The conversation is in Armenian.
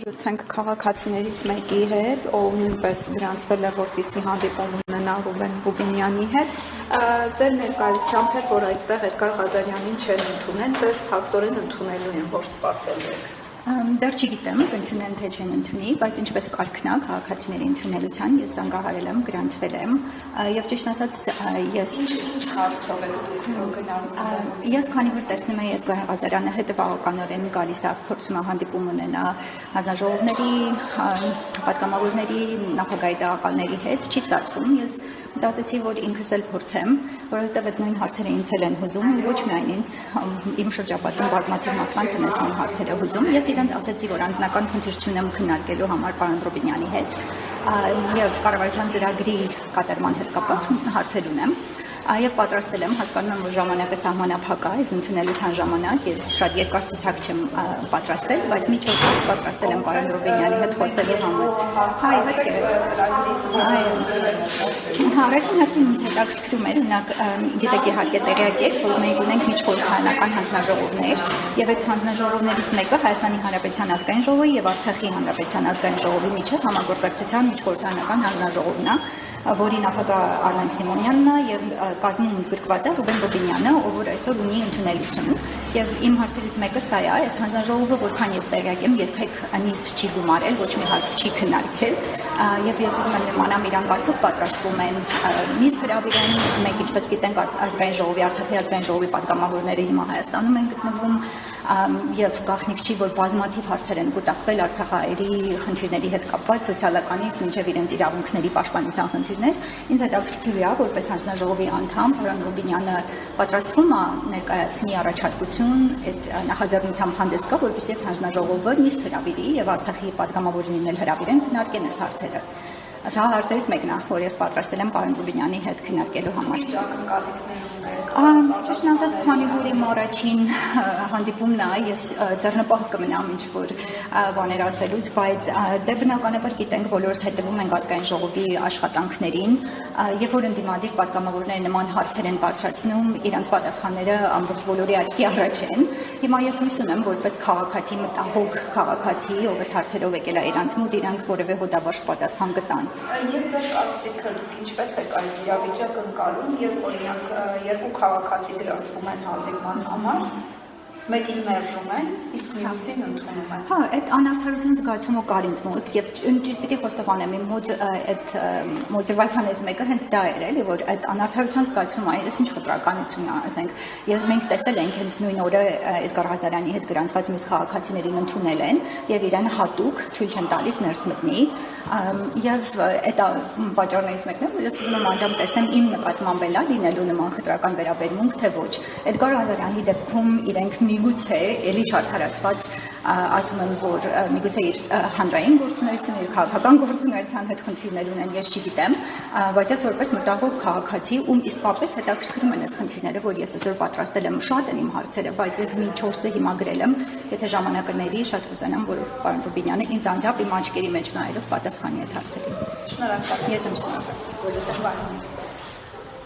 Ցենք քաղաքացիներից մեկի հետ, ով նույնպես գրանցվել է, որպեսզի հանդիպում ունենա Ռուբեն Ռուբինյանի հետ, ձեր ներկայությամբ էր, որ այստեղ Էդգար Ղազարյանին չեն ընդունել, ձեզ փաստորեն ընդունելու են, որ սպասելու եք։ Դեռ չգիտեմ, կընդունեն թե չեն ընդունի, բայց ինչպես կարգն է քաղաքացիների ընդունելության, ես զանգահարել եմ, գրանցվել եմ, եւ ճիշտ ասած, ես քանի որ տեսնում եմ Էդգար Ղազարյանը հետևականորեն գալիս է, փորձում է հանդիպում ունենա հանձնաժողովների, պատգամավորների, նախագահի տեղակալների հետ, չի ստացվում, ես մտածեցի, որ ինքս էլ փորձեմ, որովհետև այդ նույն հարցերը ինձ էլ են հուզում, ոչ միայն ինձ, իմ շրջապատում բազմաթիվ մարդկանց են այս նույն հարցերը հուզում, ես իրենց ասացի, որ անձնական խնդիր չունեմ քննարկելու համար պարոն Ռուբինյանի հետ եւ կառավարության ծրագրի կատարման հետ կապված հարցեր ունեմ եւ պատրաստել եմ, հասկանում եմ, որ ժամանակը սահմանափակ է, այս ընդունելության ժամանակ, ես շատ երկար ցուցակ չեմ պատրաստել, բայց մի 4 օր պատրաստել եմ պարոն Ռուբինյանի հետ խոսելու համար։ Առաջին հերթին ինձ հետաքրքրում էր, գիտեք իհարկե տեղյակ եք, որ մենք ունենք միջխորհրդարանական հանձնաժողովներ եւ այդ հանձնաժողովներից մեկը Հայաստանի Հանրապետության ազգային ժողովի եւ Արցախի Հանրապետության ազգային ժողովի միջև համագործակցության միջխորհրդարանական հանձնաժողովն է, որի նախագահ Արմեն Սիմոնյանն է եւ կազմում ընդգրկված է Ռուբեն Ռուբինյանը, ով որ այսօր ունի ընդունելություն եւ իմ հարցերից մեկը սա է, այս հանձնաժողովը որքան ես տեղյակ եմ, երբեք նիստ չի գումարել, ոչ մի հարց չի քննարկել եւ ես ուզում եմ իմանամ իրանք արդյոք պատրաստվում են նիստ հրավիրեն, մենք ինչպես գիտենք ազգային ժողովի, Արցախի ազգային ժողովի պատգամավորները հիմա Հայաստանում են գտնվում եւ գաղտնիք չի, որ բազմաթիվ հարցեր են կուտակվել Արցախահայերի խնդիրների հետ կապված սոցիալականից մինչեւ իրենց իրավունքների պաշտպանության խնդիրներ, ինձ հետաքրքիր է, որպես հանձնաժողովի անդամ պարոն Ռուբինյանը պատրաստվում է ներկայացնի առաջարկություն այդ նախաձեռնությամբ հանդես գա, որպեսզի այս հանձնաժողովը նիստ հրավիրի եւ Արցախի պատգամավորներին էլ հրավիրեն քննարկեն այս հարցերը։ Սա հարցերից մեկն է, որ ես պատրաստել եմ պարոն Ռուբինյանի հետ քննարկելու համար։ Ճիշտն ասած, քանի որ իմ առաջին հանդիպումն է, ես ձեռնպահ կմնամ ինչ-որ բաներ ասելուց, բայց դե բնականաբար գիտենք, բոլորս հետևում ենք ազգային ժողովի աշխատանքներին, երբ որ ընդդիմադիր պատգամավորները նման հարցեր են բարձրացնում, իրենց պատասխանները ամբողջ բոլորի աչքի առաջ են։ Հիմա ես հույս ունեմ, որպես քաղաքացի, մտահոգ քաղաքացի, ով այս հարցերով եկել է իրանց մոտ, իրանք որևէ հոդաբաշխ պատասխան կտան։ Եվ ձեր կարծիքը դուք ինչպես եք այս իրավիճակը ընկալում, երբ օրինակ երկու քաղաքացի գրանցվում են հանդիպման համար, մեկին մերժում են, իսկ մյուսին ընդունում են։ Հա, այդ անարդարության զգացումը կար ինձ մոտ եւ պիտի խոստովանեմ, իմ մոտ այդ մոտիվացիաներից մեկը հենց դա էր, էլի, որ այդ անարդարության զգացումը, այս ինչ խտրականություն է, ասենք, եւ մենք տեսել ենք հենց նույն օրը Էդգար Ղազարյանի հետ գրանցված մյուս քաղաքացիներին ընդունել են եւ իրեն հատուկ թույլ չեն տալիս ներս մտնի եւ այդ պատճառներից մեկն է, որ ես ուզում եմ անձամբ տեսնեմ իմ նկատմամբ էլա լինելու նման խտրական վերաբերմունք թե ոչ։ Էդգար Ղազարյանի դեպքում իրենք միգուցե էլի չարդարացված ասում են, որ միգուցե իր հանրային գործունեության, իր քաղաքական գործունեության հետ խնդիրներ ունեն, ես չգիտեմ, բայց ես որպես մտահոգ քաղաքացի, ում իսկապես հետաքրքրում են այս խնդիրները, որ ես այսօր պատրաստել եմ, շատ են իմ հարցերը, բայց ես մի 4-ը հիմա գրել եմ, եթե ժամանակը ների, շատ կուզենամ, որ պարոն Ռուբինյանը ինձ անձամբ իմ աչքերի մեջ նայելով պատասխանի այդ հարցերին։ Շնորհակալ։ Ես եմ շնորհակալ։